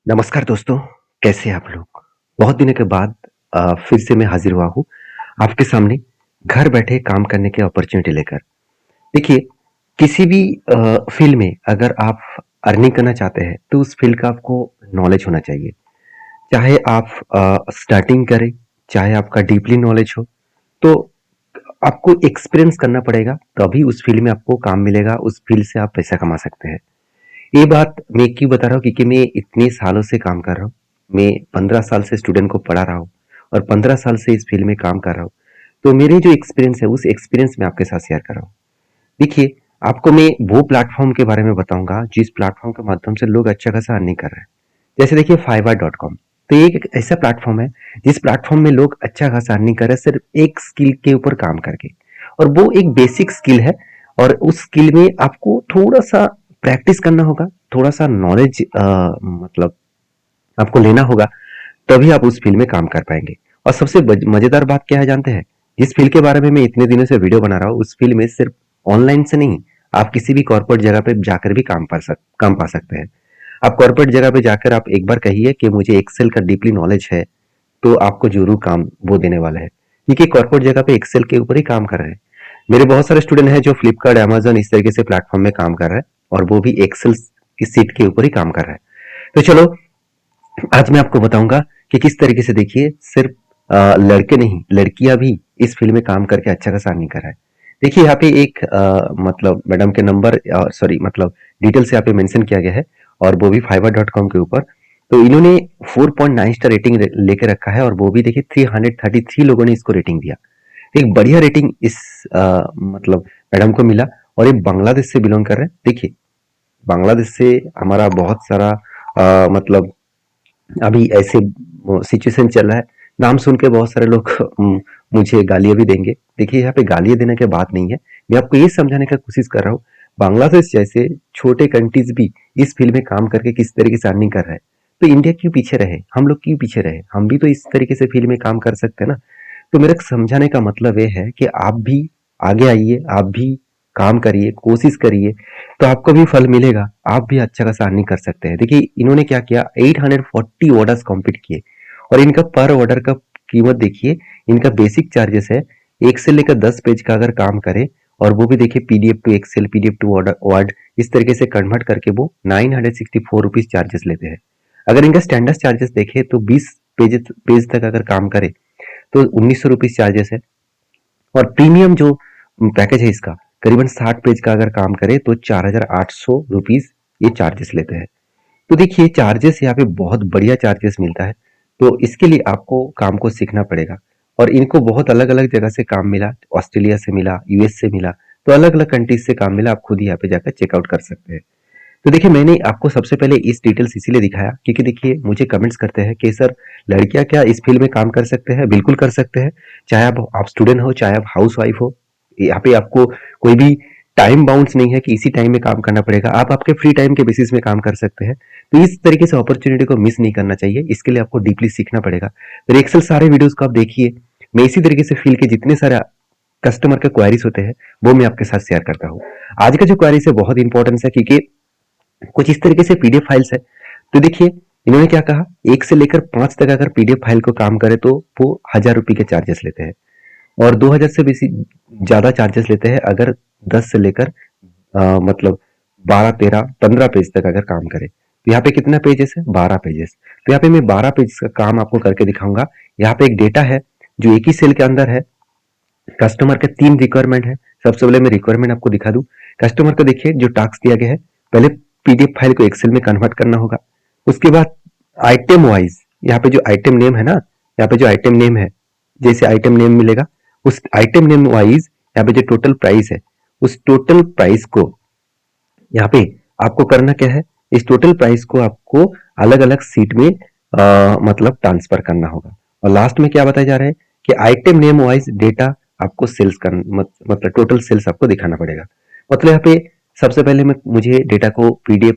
नमस्कार दोस्तों, कैसे हैं आप लोग? बहुत दिनों के बाद फिर से मैं हाज़िर हुआ हूँ आपके सामने घर बैठे काम करने की अपॉर्च्युनिटी लेकर। देखिए, किसी भी फ़ील्ड में अगर आप अर्निंग करना चाहते हैं, तो उस फ़ील्ड का आपको नॉलेज होना चाहिए। चाहे आप स्टार्टिंग करें, चाहे आपका डीपली नॉलेज हो, तो आपको एक्सपीरियंस करना पड़ेगा, तभी उस फ़ील्ड में आपको काम मिलेगा, उस फ़ील्ड से आप पैसा कमा सकते हैं। ये बात मैं क्यों बता रहा हूँ क्योंकि मैं इतने सालों से काम कर रहा हूँ। मैं 15 साल से स्टूडेंट को पढ़ा रहा हूँ और 15 साल से इस फील्ड में काम कर रहा हूँ। तो मेरी जो एक्सपीरियंस है उस एक्सपीरियंस मैं आपके साथ शेयर कर रहा हूँ। देखिए, आपको मैं वो प्लेटफ़ॉर्म के बारे में बताऊँगा जिस प्लेटफ़ॉर्म के माध्यम से लोग अच्छा खासा अर्निंग कर रहे हैं। जैसे देखिए fiverr.com। तो ये एक ऐसा प्लेटफ़ॉर्म है जिस प्लेटफ़ॉर्म में लोग अच्छा खासा अर्निंग कर रहे हैं सिर्फ़ एक स्किल के ऊपर काम करके। और वो एक बेसिक स्किल है और उस स्किल में आपको थोड़ा-सा प्रैक्टिस करना होगा, थोड़ा-सा नॉलेज मतलब आपको लेना होगा, तभी आप उस फील्ड में काम कर पाएँगे। और सबसे मज़ेदार बात क्या है जानते हैं? जिस फील्ड के बारे में मैं इतने दिनों से वीडियो बना रहा हूँ, उस फील्ड में सिर्फ़ ऑनलाइन से नहीं, आप किसी भी कॉर्पोरेट जगह पे जाकर भी काम पा सकते हैं। आप कॉर्पोरेट जगह पे जाकर आप एक बार कहिए कि मुझे एक्सेल का डीपली नॉलेज है, तो आपको ज़रूर काम वो देने वाला है। क्योंकि कॉर्पोरेट जगह पे एक्सेल के ऊपर ही काम कर रहे हैं। मेरे बहुत सारे स्टूडेंट हैं जो फ्लिपकार्ट, अमेज़न इस तरीके से प्लेटफ़ॉर्म में काम कर रहे हैं और वो भी एक्सेल की सीट के ऊपर ही काम कर रहे हैं। तो चलो, आज मैं आपको बताऊँगा कि किस तरीके से देखिए सिर्फ़ लड़के नहीं, लड़कियाँ भी इस फ़ील्ड में काम करके अच्छा खासा अर्निंग कर रहा है। देखिए यहाँ पे एक मतलब मैडम के नंबर सॉरी मतलब डिटेल्स यहाँ पे मेंशन किया गया है और वो भी fiverr.com के ऊपर। तो इन्होंने 4.9 स्टार रेटिंग लेके रखा है और वो भी देखिए 333 लोगों ने इसको रेटिंग दिया। एक बढ़िया रेटिंग इस मतलब मैडम को मिला और ये बांग्लादेश से बिलोंग कर रहे हैं। देखिए, बांग्लादेश से हमारा बहुत सारा मतलब अभी ऐसे सिचुएशन चल रहा है, नाम सुन के बहुत सारे लोग मुझे गालियाँ भी देंगे। देखिए, यहाँ पे गालियाँ देने की बात नहीं है, मैं आपको ये समझाने का कोशिश कर रहा हूँ, बांग्लादेश जैसे छोटे कंट्रीज़ भी इस फ़ील्ड में काम करके किस तरीके से अर्निंग कर रहा है। तो इंडिया क्यों पीछे रहे? हम लोग क्यों पीछे रहे? हम भी तो इस तरीके से फ़ील्ड में काम कर सकते हैं ना। तो मेरा समझाने का मतलब ये है कि आप भी आगे आइए, आप भी काम करिए, कोशिश करिए, तो आपको भी फल मिलेगा। आप भी अच्छा खासा अर्निंग कर सकते हैं। देखिए, इन्होंने क्या किया 840 ऑर्डर्स कंप्लीट किए और इनका पर ऑर्डर का कीमत देखिए, इनका बेसिक चार्जेस है 1 से लेकर 10 पेज का अगर काम करें और वो भी देखिए PDF to Excel, PDF to order word इस तरीके से कन्वर्ट करके वो 964 रुपीज़ चार्जेस लेते हैं। अगर इनका स्टैंडर्ड चार्जेस देखें तो 20 पेज तक अगर काम करें तो 1900 रुपीज़ चार्जेस है और प्रीमियम जो पैकेज है इसका करीबन 60 पेज का अगर काम करे तो 4800 रुपीज़ ये चार्जेस लेते हैं। तो देखिए चार्जेस यहाँ पे बहुत बढ़िया चार्जेस मिलता है। तो इसके लिए आपको काम को सीखना पड़ेगा और इनको बहुत अलग-अलग जगह से काम मिला, ऑस्ट्रेलिया से मिला, यूएस से मिला, तो अलग-अलग कंट्रीज से काम मिला, आप खुद ही यहाँ पे जाकर चेकआउट कर सकते हैं। तो देखिए मैंने आपको सबसे पहले इस डिटेल्स इसीलिए दिखाया क्योंकि देखिए मुझे कमेंट्स करते हैं कि सर लड़कियां क्या इस फील्ड में काम कर सकते हैं? बिल्कुल कर सकते हैं। चाहे आप स्टूडेंट हो, चाहे आप हाउसवाइफ हो, यहाँ पे आपको कोई भी टाइम बाउंड्स नहीं है कि इसी टाइम में काम करना पड़ेगा। आप आपके फ्री टाइम के बेसिस में काम कर सकते हैं। तो इस तरीके से अपॉर्चुनिटी को मिस नहीं करना चाहिए। इसके लिए आपको डीपली सीखना पड़ेगा। फिर एक्सेल सारे वीडियोस को आप देखिए। मैं इसी तरीके से फील्ड के जितने सारे कस्टमर के क्वेरीज होते हैं वो मैं आपके साथ शेयर करता हूँ। आज का जो क्वेरीज है बहुत इंपॉर्टेंस है क्योंकि कुछ इस तरीके से पीडीएफ फाइल्स है। तो देखिए इन्होंने क्या कहा, 1 से लेकर 5 तक अगर पीडीएफ फाइल को काम करे तो वो 1000 रुपए के चार्जेस लेते हैं और 2000 से बेसी ज्यादा चार्जेस लेते हैं अगर 10 से लेकर मतलब 12, 13, 15 पेज तक अगर काम करे। तो यहाँ पे कितना पेजेस है? 12 पेजेस। तो यहाँ पे मैं 12 पेज का काम आपको करके दिखाऊंगा। यहाँ पे एक डेटा है जो एक ही सेल के अंदर है। कस्टमर के 3 रिक्वायरमेंट है। सबसे पहले मैं रिक्वायरमेंट आपको दिखा दूं। कस्टमर को देखिए जो टास्क दिया गया है, पहले पीडीएफ फाइल को एक्सेल में कन्वर्ट करना होगा। उसके बाद आइटम वाइज यहाँ पे जो आइटम नेम है ना, यहाँ पे जो आइटम नेम है, जैसे आइटम नेम मिलेगा उस आइटम नेम वाइज यहाँ पे जो टोटल प्राइस है उस टोटल प्राइस को यहाँ पे आपको करना क्या है, इस टोटल प्राइस को आपको अलग अलग सीट में मतलब ट्रांसफर करना होगा। और लास्ट में क्या बताया जा रहा है कि आइटम नेम वाइज डेटा आपको सेल्स कर मतलब टोटल सेल्स आपको दिखाना पड़ेगा। मतलब यहाँ पे सबसे पहले मुझे डेटा को पीडीएफ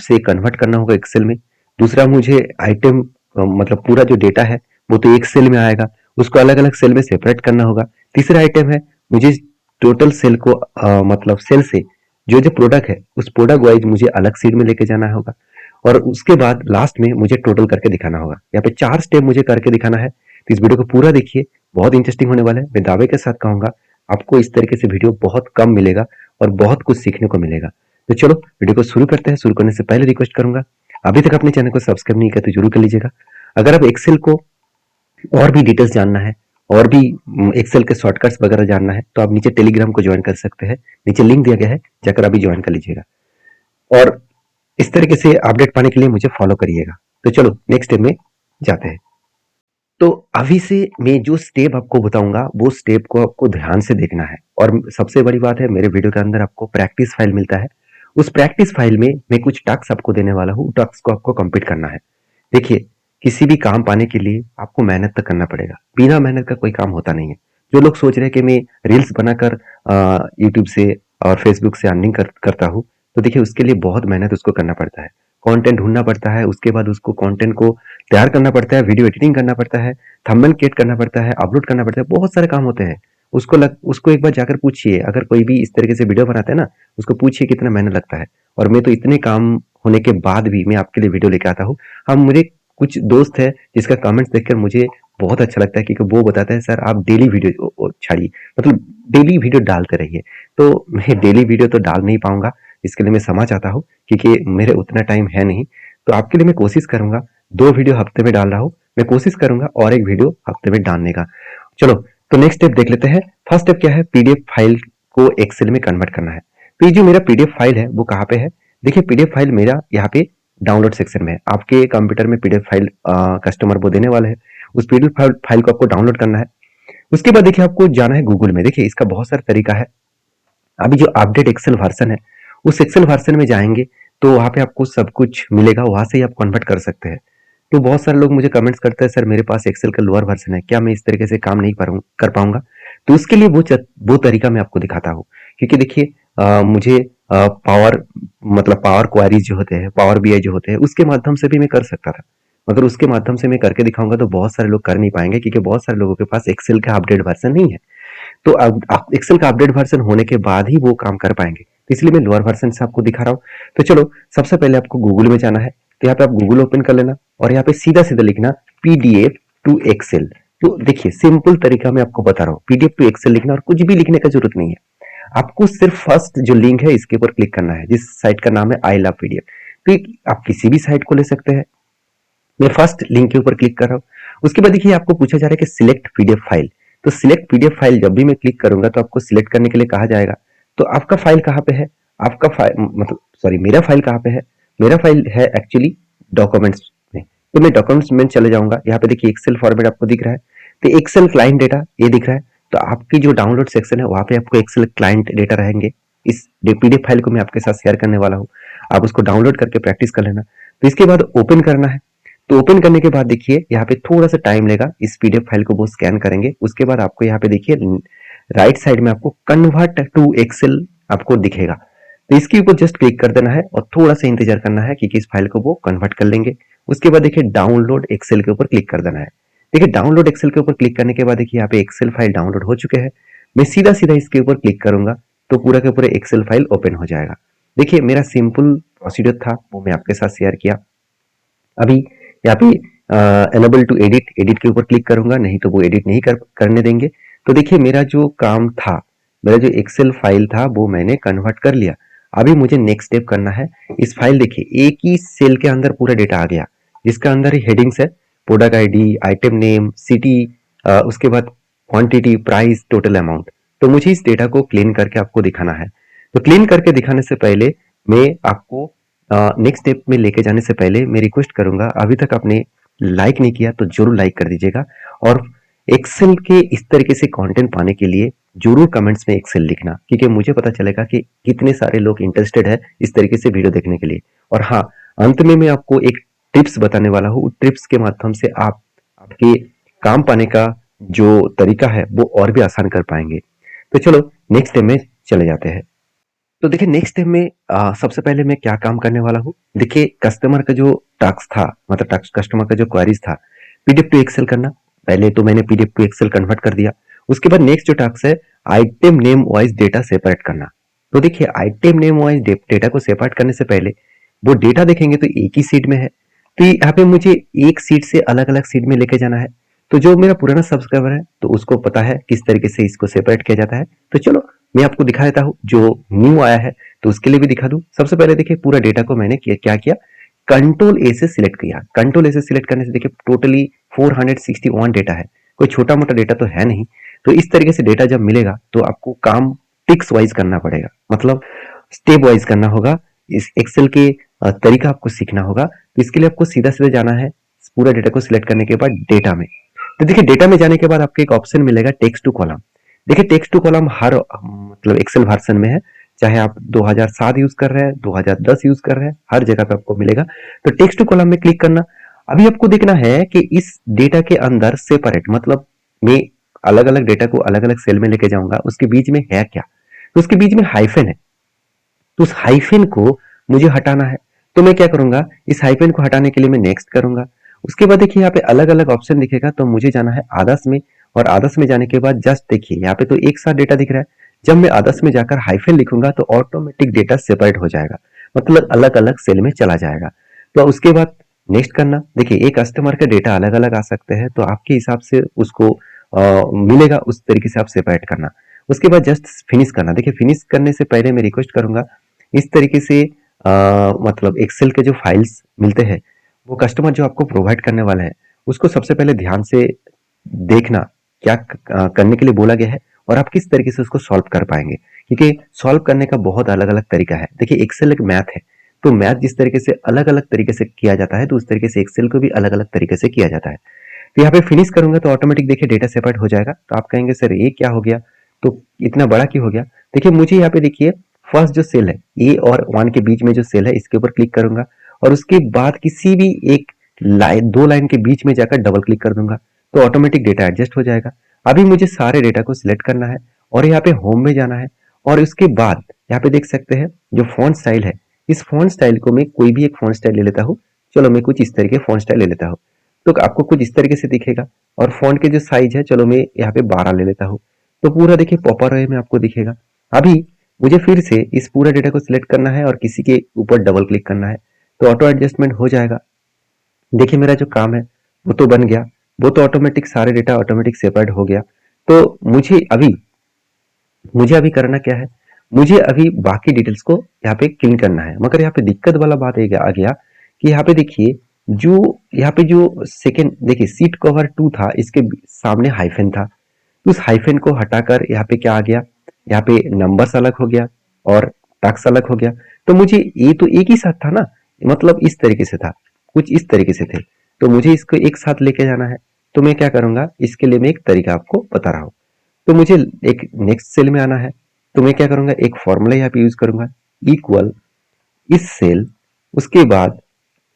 से कन्वर्ट करना होगा एक्सेल में। दूसरा मुझे आइटम मतलब पूरा जो डेटा है वो तो एक सेल में आएगा, उसको अलग अलग सेल में सेपरेट करना होगा। तीसरा आइटम है मुझे टोटल सेल को मतलब सेल से जो जो प्रोडक्ट है उस प्रोडक्ट वाइज मुझे अलग सीट में लेके जाना होगा। और उसके बाद लास्ट में मुझे टोटल करके दिखाना होगा। यहाँ पे 4 स्टेप मुझे करके दिखाना है, तो इस वीडियो को पूरा देखिए, बहुत इंटरेस्टिंग होने वाला है। मैं दावे के साथ कहूँगा आपको इस तरीके से वीडियो बहुत कम मिलेगा और बहुत कुछ सीखने को मिलेगा। तो चलो वीडियो को शुरू करते हैं। शुरू करने से पहले रिक्वेस्ट करूंगा, अभी तक अपने चैनल को सब्सक्राइब नहीं किया तो जरूर कर लीजिएगा। अगर आप एक्सेल को और भी डिटेल्स जानना है और भी एक्सेल के शॉर्टकट्स वगैरह जानना है तो आप नीचे टेलीग्राम को ज्वाइन कर सकते हैं। नीचे लिंक दिया गया है, जाकर अभी ज्वाइन कर लीजिएगा और इस तरीके से अपडेट पाने के लिए मुझे फॉलो करिएगा। तो चलो नेक्स्ट स्टेप में जाते हैं। तो अभी से मैं जो स्टेप आपको बताऊंगा वो स्टेप को आपको ध्यान से देखना है। और सबसे बड़ी बात है, मेरे वीडियो के अंदर आपको प्रैक्टिस फाइल मिलता है। उस प्रैक्टिस फाइल में मैं कुछ टास्क आपको देने वाला हूँ, टास्क को आपको कंप्लीट करना है। देखिए, किसी भी काम पाने के लिए आपको मेहनत तो करना पड़ेगा, बिना मेहनत का कोई काम होता नहीं है। जो लोग सोच रहे हैं कि मैं रील्स बनाकर यूट्यूब से और फेसबुक से अर्निंग करता हूँ, तो देखिए उसके लिए बहुत मेहनत उसको करना पड़ता है। कंटेंट ढूंढना पड़ता है, उसके बाद उसको कंटेंट को तैयार करना पड़ता है, वीडियो एडिटिंग करना पड़ता है, थंबनेल क्रिएट करना पड़ता है, अपलोड करना पड़ता है, बहुत सारे काम होते हैं। उसको एक बार जाकर पूछिए, अगर कोई भी इस तरीके से वीडियो बनाता है ना, उसको पूछिए कितना मेहनत लगता है। और मैं तो इतने काम होने के बाद भी मैं आपके लिए वीडियो लेके आता हूँ। हाँ, मुझे कुछ दोस्त है जिसका कमेंट्स देखकर मुझे बहुत अच्छा लगता है, क्योंकि वो बताता है सर आप डेली वीडियो छाड़िए, मतलब डेली वीडियो डालते रहिए। तो मैं डेली वीडियो तो डाल नहीं पाऊंगा, इसके लिए मैं क्षमा चाहता हूँ, क्योंकि मेरे उतना टाइम है नहीं। तो आपके लिए मैं कोशिश करूंगा, 2 वीडियो हफ्ते में डाल रहा हूँ, मैं कोशिश करूंगा और 1 वीडियो हफ्ते में डालने का। चलो तो नेक्स्ट स्टेप देख लेते हैं। फर्स्ट स्टेप क्या है, पीडीएफ फाइल को एक्सेल में कन्वर्ट करना है। तो ये जो मेरा पीडीएफ फाइल है वो कहाँ पे है? देखिए, पीडीएफ फाइल मेरा यहाँ पे डाउनलोड सेक्शन में है। आपके कंप्यूटर में पीडीएफ फाइल कस्टमर वो देने वाले हैं। उस पीडीएफ फाइल को आपको डाउनलोड करना है। उसके बाद देखिए आपको जाना है गूगल में। देखिए इसका बहुत सारा तरीका है। अभी जो अपडेट एक्सेल वर्जन है, उस एक्सेल वर्जन में जाएंगे तो वहां पे आपको सब कुछ मिलेगा, वहां से ही आप कन्वर्ट कर सकते हैं। तो बहुत सारे लोग मुझे कमेंट्स करते हैं सर मेरे पास एक्सेल का लोअर वर्जन है, क्या मैं इस तरीके से काम नहीं कर पाऊंगा? तो उसके लिए वो तरीका मैं आपको दिखाता हूँ। क्योंकि देखिए मुझे पावर मतलब पावर क्वेरीज जो होते हैं, पावर बीआई जो होते हैं, उसके माध्यम से भी मैं कर सकता था, मगर उसके माध्यम से मैं करके दिखाऊंगा तो बहुत सारे लोग कर नहीं पाएंगे, क्योंकि बहुत सारे लोगों के पास एक्सेल का अपडेट वर्जन नहीं है। तो अब एक्सेल का अपडेट वर्जन होने के बाद ही वो काम कर पाएंगे, तो इसलिए मैं लोअर वर्जन से आपको दिखा रहा हूँ। तो चलो सबसे पहले आपको गूगल में जाना है। तो यहाँ पे आप गूगल ओपन कर लेना और यहाँ पे सीधा सीधा लिखना पीडीएफ टू एक्सेल। तो देखिए सिंपल तरीका मैं आपको बता रहा हूँ, पीडीएफ टू एक्सेल लिखना, और कुछ भी लिखने का जरूरत नहीं है। आपको सिर्फ फर्स्ट जो लिंक है इसके ऊपर क्लिक करना है, जिस साइट का नाम है आई लव पीडीएफ। तो आप किसी भी साइट को ले सकते हैं। मैं फर्स्ट लिंक के ऊपर क्लिक कर रहा हूँ। उसके बाद देखिए आपको पूछा जा रहा है कि सिलेक्ट पीडीएफ फाइल। तो सिलेक्ट पीडीएफ फाइल जब भी मैं क्लिक करूंगा तो आपको सिलेक्ट करने के लिए कहा जाएगा। तो आपका फाइल कहाँ पे है? आपका फाइल मतलब सॉरी, मेरा फाइल कहाँ पे है? मेरा फाइल है एक्चुअली डॉक्यूमेंट्स में। तो मैं डॉक्यूमेंट्स में चले जाऊंगा। यहाँ पे देखिए एक्सेल फॉर्मेट आपको दिख रहा है, तो एक्सेल क्लाइंट डेटा ये दिख रहा है। तो आपकी जो डाउनलोड सेक्शन है वहां पे आपको एक्सेल क्लाइंट डेटा रहेंगे। इस पीडीएफ फाइल को मैं आपके साथ शेयर करने वाला हूँ, आप उसको डाउनलोड करके प्रैक्टिस कर लेना। तो इसके बाद ओपन करना है। तो ओपन करने के बाद देखिए यहाँ पे थोड़ा सा टाइम लेगा, इस पीडीएफ फाइल को वो स्कैन करेंगे। उसके बाद आपको यहाँ पे देखिए राइट साइड में आपको कन्वर्ट टू एक्सेल आपको दिखेगा। तो इसके ऊपर जस्ट क्लिक कर देना है और थोड़ा सा इंतजार करना है, क्योंकि इस फाइल को वो कन्वर्ट कर लेंगे। उसके बाद देखिए डाउनलोड एक्सेल के ऊपर क्लिक कर देना है। देखिए डाउनलोड एक्सेल के ऊपर क्लिक करने के बाद देखिए यहाँ पे एक्सेल फाइल डाउनलोड हो चुके हैं। मैं सीधा सीधा इसके ऊपर क्लिक करूंगा तो पूरा के पूरा एक्सेल फाइल ओपन हो जाएगा। देखिए मेरा सिंपल प्रोसीजर था, वो मैं आपके साथ शेयर किया। अभी यहाँ पे एनेबल टू एडिट, एडिट के ऊपर क्लिक करूंगा, नहीं तो वो एडिट नहीं करने देंगे। तो देखिए मेरा जो काम था, मेरा जो एक्सेल फाइल था वो मैंने कन्वर्ट कर लिया। अभी मुझे नेक्स्ट स्टेप करना है। इस फाइल देखिए एक ही सेल के अंदर पूरा डेटा आ गया, जिसका अंदर हेडिंग्स है, product ID, item name, city, उसके बाद क्वांटिटी, प्राइस, टोटल अमाउंट। तो मुझे इस डेटा को क्लीन करके आपको दिखाना है। तो क्लीन करके दिखाने से पहले मैं आपको नेक्स्ट स्टेप में लेके जाने से पहले मैं रिक्वेस्ट करूंगा, अभी तक आपने लाइक नहीं किया तो जरूर लाइक कर दीजिएगा। और एक्सेल के इस तरीके से कंटेंट पाने के लिए जरूर कमेंट्स में एक्सेल लिखना, क्योंकि मुझे पता चलेगा कि कितने सारे लोग इंटरेस्टेड है इस तरीके से वीडियो देखने के लिए। और हाँ, अंत में मैं आपको एक टिप्स बताने वाला हूँ। टिप्स के माध्यम से आप आपके काम पाने का जो तरीका है वो और भी आसान कर पाएंगे। तो चलो नेक्स्ट स्टेप में चले जाते हैं। तो देखिए नेक्स्ट स्टेप में सबसे पहले मैं क्या काम करने वाला हूँ, देखिए कस्टमर का जो टास्क था, मतलब कस्टमर का जो क्वेरीज था, पीडीएफ टू एक्सेल करना। पहले तो मैंने पीडीएफ टू एक्सेल कन्वर्ट कर दिया। उसके बाद नेक्स्ट जो टास्क है, item name wise data separate करना। तो देखिए आइटम नेम वाइज डेटा को सेपरेट करने से पहले वो डेटा देखेंगे तो एक ही सीट में है, तो यहाँ पे मुझे एक सीट से अलग अलग सीट में लेके जाना है। तो जो मेरा पुराना सब्सक्राइबर है तो उसको पता है किस तरीके से इसको सेपरेट किया जाता है। तो चलो मैं आपको दिखा देता हूँ, जो न्यू आया है तो उसके लिए भी दिखा दूं। सबसे पहले देखिए पूरा डेटा को मैंने क्या किया, कंट्रोल ए से सिलेक्ट किया। कंट्रोल ए से सिलेक्ट करने से देखिए टोटली 461 डेटा है, कोई छोटा मोटा डेटा तो है नहीं। तो इस तरीके से डेटा जब मिलेगा तो आपको काम टिक्स वाइज करना पड़ेगा, मतलब स्टेप वाइज करना होगा। इस एक्सेल के तरीका आपको सीखना होगा। तो इसके लिए आपको सीधा सीधा जाना है पूरा डेटा को सिलेक्ट करने के बाद डेटा में। तो देखिए डेटा में जाने के बाद आपको एक ऑप्शन मिलेगा टेक्स्ट टू कॉलम। देखिए टेक्स्ट टू कॉलम हर मतलब एक्सेल वर्जन में है, चाहे आप 2007 यूज कर रहे हैं, 2010 यूज कर रहे हैं, हर जगह पे आपको मिलेगा। तो टेक्स्ट टू कॉलम में क्लिक करना। अभी आपको देखना है कि इस डेटा के अंदर सेपरेट, मतलब मैं अलग अलग डेटा को अलग अलग सेल में लेके जाऊंगा, उसके बीच में है क्या, तो उसके बीच में हाइफन है। तो उस हाइफन को मुझे हटाना है। तो मैं क्या करूंगा, इस हाइफन को हटाने के लिए मैं नेक्स्ट करूंगा। उसके बाद देखिए यहाँ पे अलग अलग ऑप्शन दिखेगा, तो मुझे जाना है आदर्श में। और आदर्श में जाने के बाद जस्ट देखिए यहाँ पे तो एक साथ डेटा दिख रहा है। जब मैं आदर्श में जाकर हाइफन लिखूंगा तो ऑटोमेटिक डेटा सेपरेट हो जाएगा, मतलब अलग अलग सेल में चला जाएगा। तो उसके बाद नेक्स्ट करना। देखिए एक कस्टमर का डेटा अलग अलग आ सकते हैं, तो आपके हिसाब से उसको मिलेगा, उस तरीके से आप सेपरेट करना। उसके बाद जस्ट फिनिश करना। देखिए फिनिश करने से पहले मैं रिक्वेस्ट करूंगा, इस तरीके से मतलब एक्सेल के जो फाइल्स मिलते हैं वो कस्टमर जो आपको प्रोवाइड करने वाला है उसको सबसे पहले ध्यान से देखना, क्या करने के लिए बोला गया है और आप किस तरीके से उसको सॉल्व कर पाएंगे। क्योंकि सॉल्व करने का बहुत अलग अलग तरीका है। देखिए एक्सेल एक मैथ है, तो मैथ जिस तरीके से अलग अलग तरीके से किया जाता है तो उस तरीके से एक्सेल को भी अलग अलग तरीके से किया जाता है। तो यहाँ पे फिनिश करूंगा तो ऑटोमेटिक देखिए डेटा सेपरेट हो जाएगा। तो आप कहेंगे सर ये क्या हो गया, तो इतना बड़ा क्यों हो गया। देखिए मुझे यहाँ पे देखिए फर्स्ट जो सेल है ए और वन के बीच में जो सेल है इसके ऊपर क्लिक करूंगा और उसके बाद किसी भी एक लाइन, दो लाइन के बीच में जाकर डबल क्लिक कर दूंगा तो ऑटोमेटिक डेटा एडजस्ट हो जाएगा। अभी मुझे सारे डेटा को सिलेक्ट करना है और यहाँ पे होम में जाना है। और उसके बाद यहाँ पे देख सकते हैं जो फॉन्ट स्टाइल है, इस फॉन्ट स्टाइल को मैं कोई भी एक फॉन्ट स्टाइल ले लेता हूँ। चलो मैं कुछ इस तरीके फॉन्ट स्टाइल ले लेता हूँ, तो आपको कुछ इस तरीके से दिखेगा। और फॉन्ट के जो साइज है, चलो मैं यहाँ पे 12 ले लेता हूँ, तो पूरा देखिए पॉपर वे में आपको दिखेगा। अभी मुझे फिर से इस पूरा डेटा को सिलेक्ट करना है और किसी के ऊपर डबल क्लिक करना है तो ऑटो एडजस्टमेंट हो जाएगा। देखिए मेरा जो काम है वो तो बन गया, वो तो ऑटोमेटिक सारे डेटा ऑटोमेटिक सेपरेट हो गया। तो मुझे अभी करना क्या है, मुझे अभी बाकी डिटेल्स को यहाँ पे क्लीन करना है। मगर यहाँ पे दिक्कत वाला बात आ गया कि यहाँ पे देखिए जो यहाँ पे जो सेकेंड देखिए सीट कवर 2 था, इसके सामने हाइफन था। तो उस हाइफन को हटाकर यहाँ पे क्या आ गया, यहाँ पे नंबर्स अलग हो गया और टैक्स अलग हो गया। तो मुझे ये तो एक ही साथ था ना, मतलब इस तरीके से था, कुछ इस तरीके से थे। तो मुझे इसको एक साथ लेके जाना है। तो मैं क्या करूंगा, इसके लिए मैं एक तरीका आपको बता रहा हूँ। तो मुझे एक नेक्स्ट सेल में आना है। तो मैं क्या करूंगा, एक फॉर्मूला यहाँ पे यूज करूंगा, इक्वल इस सेल, उसके बाद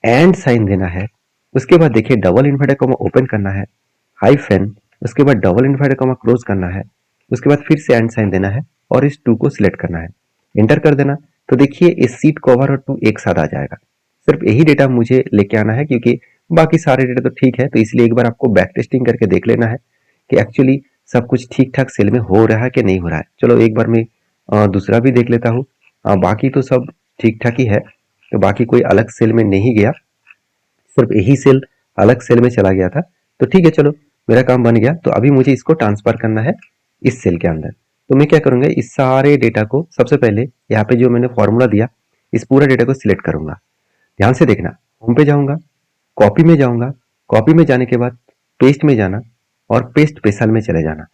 एंड साइन देना है। उसके बाद देखिए डबल इन्वर्टेड कॉमा ओपन करना है, हाइफन, उसके बाद डबल इन्वर्टेड कॉमा क्लोज करना है। उसके बाद फिर से एंड साइन देना है और इस टू को सिलेक्ट करना है, इंटर कर देना। तो देखिए इस सीट कवर और टू एक साथ आ जाएगा। सिर्फ यही डेटा मुझे लेके आना है, क्योंकि बाकी सारे डेटा तो ठीक है। तो इसलिए एक बार आपको बैक टेस्टिंग करके देख लेना है कि एक्चुअली सब कुछ ठीक ठाक सेल में हो रहा है कि नहीं हो रहा है। चलो एक बार मैं दूसरा भी देख लेता हूँ। बाकी तो सब ठीक ठाक ही है, तो बाकी कोई अलग सेल में नहीं गया, सिर्फ यही सेल अलग सेल में चला गया था। तो ठीक है, चलो मेरा काम बन गया। तो अभी मुझे इसको ट्रांसफर करना है इस सेल के अंदर। तो मैं क्या करूंगा, इस सारे डेटा को सबसे पहले यहाँ पे जो मैंने फॉर्मूला दिया इस पूरे डेटा को सिलेक्ट करूंगा। ध्यान से देखना, होम पे जाऊंगा, कॉपी में जाऊंगा, कॉपी में जाने के बाद पेस्ट में जाना और पेस्ट स्पेशल में चले जाना।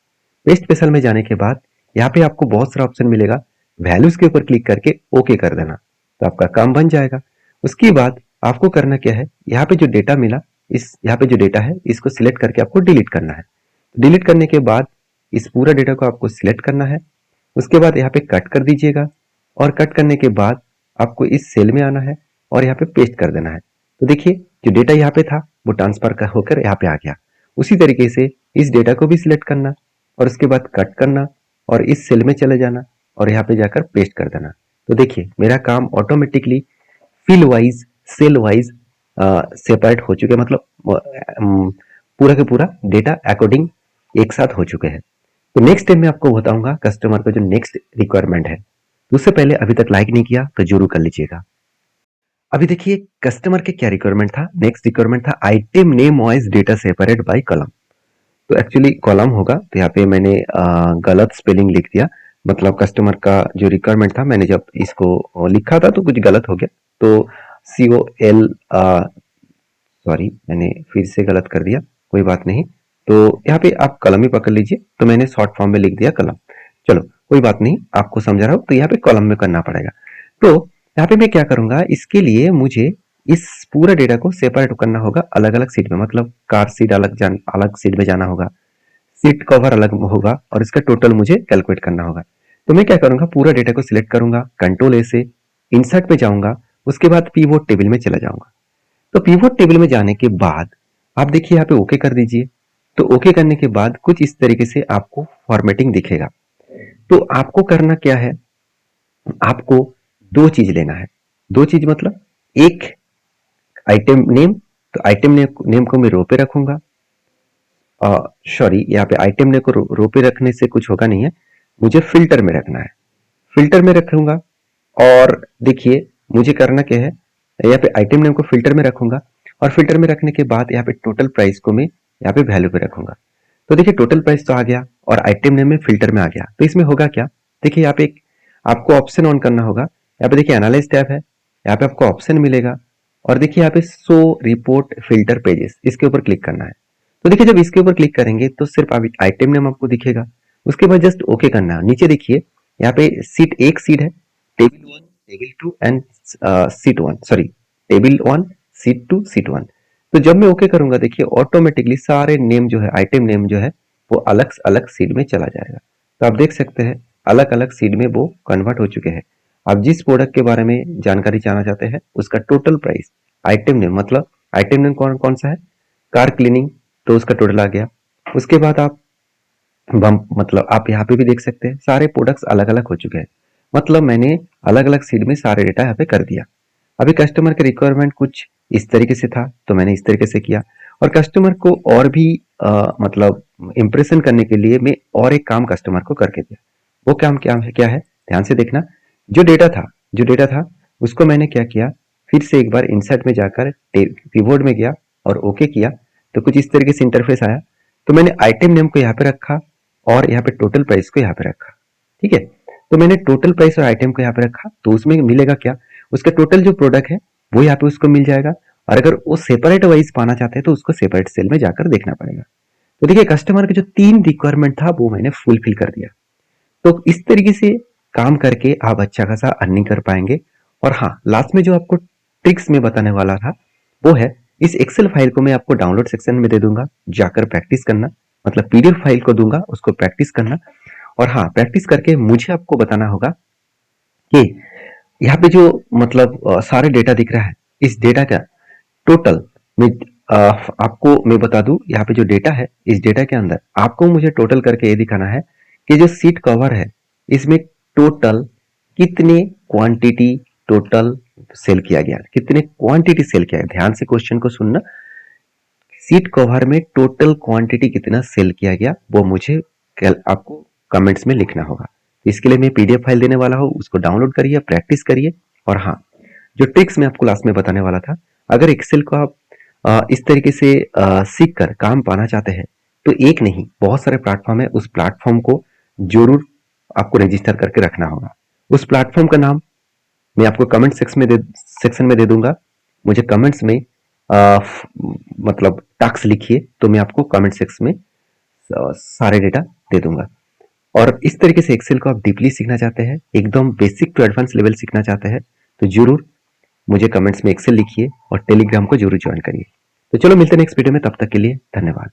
पेस्ट स्पेशल में जाने के बाद यहाँ पे आपको बहुत सारा ऑप्शन मिलेगा, वैल्यूज के ऊपर क्लिक करके ओके कर देना, तो आपका काम बन जाएगा। उसके बाद आपको करना क्या है, यहाँ पे जो डेटा मिला, इस यहाँ पे जो डेटा है इसको सिलेक्ट करके आपको डिलीट करना है। डिलीट करने के बाद इस पूरा डेटा को आपको सिलेक्ट करना है। उसके बाद यहाँ पे कट कर दीजिएगा और कट करने के बाद आपको इस सेल में आना है और यहाँ पे पेस्ट कर देना है। तो देखिए जो डेटा यहाँ पे था वो ट्रांसफर होकर यहाँ पे आ गया। उसी तरीके से इस डेटा को भी सिलेक्ट करना और उसके बाद कट करना और इस सेल में चले जाना और यहाँ पे जाकर पेस्ट कर देना। तो देखिए मेरा काम automatically field wise, cell wise separate हो चुके, मतलब पूरा का पूरा डेटा अकॉर्डिंग एक साथ हो चुके हैं। तो नेक्स्ट टाइम मैं आपको बताऊंगा कस्टमर का जो नेक्स्ट रिक्वायरमेंट है। उससे पहले अभी तक लाइक नहीं किया तो जरूर कर लीजिएगा। अभी देखिए कस्टमर के क्या रिक्वायरमेंट था, नेक्स्ट रिक्वायरमेंट था item name wise data separate by column. तो एक्चुअली कॉलम होगा, तो यहाँ पे मैंने गलत स्पेलिंग लिख दिया। मतलब कस्टमर का जो रिक्वायरमेंट था, मैंने जब इसको लिखा था तो कुछ गलत हो गया। तो COL, सॉरी मैंने फिर से गलत कर दिया, कोई बात नहीं। तो यहाँ पे आप कलम ही पकड़ लीजिए, तो मैंने शॉर्ट फॉर्म में लिख दिया कलम। चलो कोई बात नहीं, आपको समझा रहा हूँ, तो यहाँ पे कॉलम में करना पड़ेगा। तो यहाँ पे मैं क्या करूंगा, इसके लिए मुझे इस पूरा डेटा को सेपरेट करना होगा अलग अलग सीट में। मतलब कार सीट अलग सीट में जाना होगा, सीट कवर अलग होगा, और इसका टोटल मुझे कैलकुलेट करना होगा। तो मैं क्या करूंगा, पूरा डेटा को सिलेक्ट करूंगा, कंट्रोल A से इंसर्ट पे जाऊंगा, उसके बाद पीवोट टेबल में चला जाऊंगा। तो पीवोट टेबल में जाने के बाद आप देखिए यहाँ पे ओके कर दीजिए। तो ओके करने के बाद कुछ इस तरीके से आपको फॉर्मेटिंग दिखेगा। तो आपको करना क्या है, आपको दो चीज लेना है। दो चीज मतलब एक आइटम नेम, तो आइटम नेम को मैं रो पे रखूंगा। सॉरी, यहाँ पे आइटम नेम को रो पे रखने से कुछ होगा नहीं है, मुझे फिल्टर में रखना है। फिल्टर में रखूंगा, और देखिए मुझे करना क्या है, यहाँ पे आइटम नेम को फिल्टर में रखूंगा, और फिल्टर में रखने के बाद यहाँ पे टोटल प्राइस को मैं यहाँ पे वैल्यू पे रखूंगा। तो देखिए टोटल प्राइस तो आ गया, और आइटम नेम में फिल्टर में आ गया। तो इसमें होगा क्या, देखिए यहाँ पे आपको ऑप्शन ऑन करना होगा। यहाँ पे देखिए एनालाइज टैब है, यहाँ पे आपको ऑप्शन मिलेगा, और देखिए यहाँ पे शो रिपोर्ट फिल्टर पेजेस, इसके ऊपर क्लिक करना है। तो देखिए जब इसके ऊपर क्लिक करेंगे तो सिर्फ आइटम नेम आपको दिखेगा। उसके बाद जस्ट ओके करना है। नीचे देखिए यहाँ पे सीट एक सीट है, table 1, table 2 and seat 1, sorry table 1, seat 2, seat 1। तो जब मैं ओके करूंगा, देखिए ऑटोमेटिकली सारे नेम जो है, आइटम नेम जो है, वो अलग अलग सीट में चला जाएगा। तो आप देख सकते हैं अलग अलग सीट में वो कन्वर्ट हो चुके हैं। आप जिस प्रोडक्ट के बारे में जानकारी जानना चाहते हैं, उसका टोटल प्राइस, आइटम नेम, मतलब आइटम नेम कौन कौन सा है, कार क्लीनिंग, तो उसका टोटल आ गया। उसके बाद आप मतलब आप यहाँ पे भी देख सकते हैं सारे प्रोडक्ट्स अलग अलग हो चुके हैं। मतलब मैंने अलग अलग सीट में सारे डेटा यहाँ पे कर दिया। अभी कस्टमर के रिक्वायरमेंट कुछ इस तरीके से था, तो मैंने इस तरीके से किया। और कस्टमर को और भी मतलब इम्प्रेशन करने के लिए मैं और एक काम कस्टमर को करके दिया। वो काम क्या है, ध्यान से देखना। जो डेटा था उसको मैंने क्या किया, फिर से एक बार इंसर्ट में जाकर कीबोर्ड में गया और ओके किया। तो कुछ इस तरीके से इंटरफेस आया। तो मैंने आइटम नेम को यहाँ पे रखा, और यहाँ पे टोटल प्राइस को यहाँ पे रखा। ठीक है, तो मैंने टोटल प्राइस और आइटम को यहाँ पे रखा, तो उसमें मिलेगा क्या, उसका टोटल जो प्रोडक्ट है वो यहाँ पे उसको मिल जाएगा। और अगर वो सेपरेट वाइज पाना चाहते हैं तो उसको सेपरेट सेल में जाकर देखना पड़ेगा। तो देखिए कस्टमर के जो 3 रिक्वायरमेंट था वो मैंने फुलफिल कर दिया। तो इस तरीके से काम करके आप अच्छा खासा अर्निंग कर पाएंगे। और हाँ, लास्ट में जो आपको ट्रिक्स में बताने वाला था वो है, इस एक्सेल फाइल को मैं आपको डाउनलोड सेक्शन में दे दूंगा, जाकर प्रैक्टिस करना। मतलब PDF फाइल को दूंगा, उसको प्रैक्टिस करना। और हाँ, प्रैक्टिस करके मुझे आपको बताना होगा कि यहाँ पे जो मतलब सारे डेटा दिख रहा है, इस डेटा का टोटल में आपको मैं बता दूं, यहाँ पे जो डेटा है, इस डेटा के अंदर आपको मुझे टोटल करके ये दिखाना है कि जो सीट कवर है, इसमें टोटल कितने क्वांटिटी टोटल सेल किया गया, कितने क्वांटिटी सेल किया गया। ध्यान से क्वेश्चन को सुनना, सीट कवर में टोटल क्वांटिटी कितना सेल किया गया, वो मुझे आपको कमेंट्स में लिखना होगा। इसके लिए मैं PDF फाइल देने वाला हूँ, उसको डाउनलोड करिए, प्रैक्टिस करिए। और हाँ, जो ट्रिक्स मैं आपको लास्ट में बताने वाला था, अगर एक्सेल को आप इस तरीके से सीख कर काम पाना चाहते हैं, तो एक नहीं बहुत सारे प्लेटफॉर्म है, उस प्लेटफॉर्म को जरूर आपको रजिस्टर करके रखना होगा। उस प्लेटफॉर्म का नाम मैं आपको कमेंट सेक्शन में दे दूंगा। मुझे कमेंट्स में मतलब टास्क लिखिए, तो मैं आपको कमेंट सेक्शन में सारे डेटा दे दूंगा। और इस तरीके से एक्सेल को आप डीपली सीखना चाहते हैं, एकदम बेसिक टू एडवांस लेवल सीखना चाहते हैं, तो जरूर मुझे कमेंट्स में एक्सेल लिखिए और टेलीग्राम को जरूर ज्वाइन करिए। तो चलो मिलते हैं नेक्स्ट वीडियो में, तब तक के लिए धन्यवाद।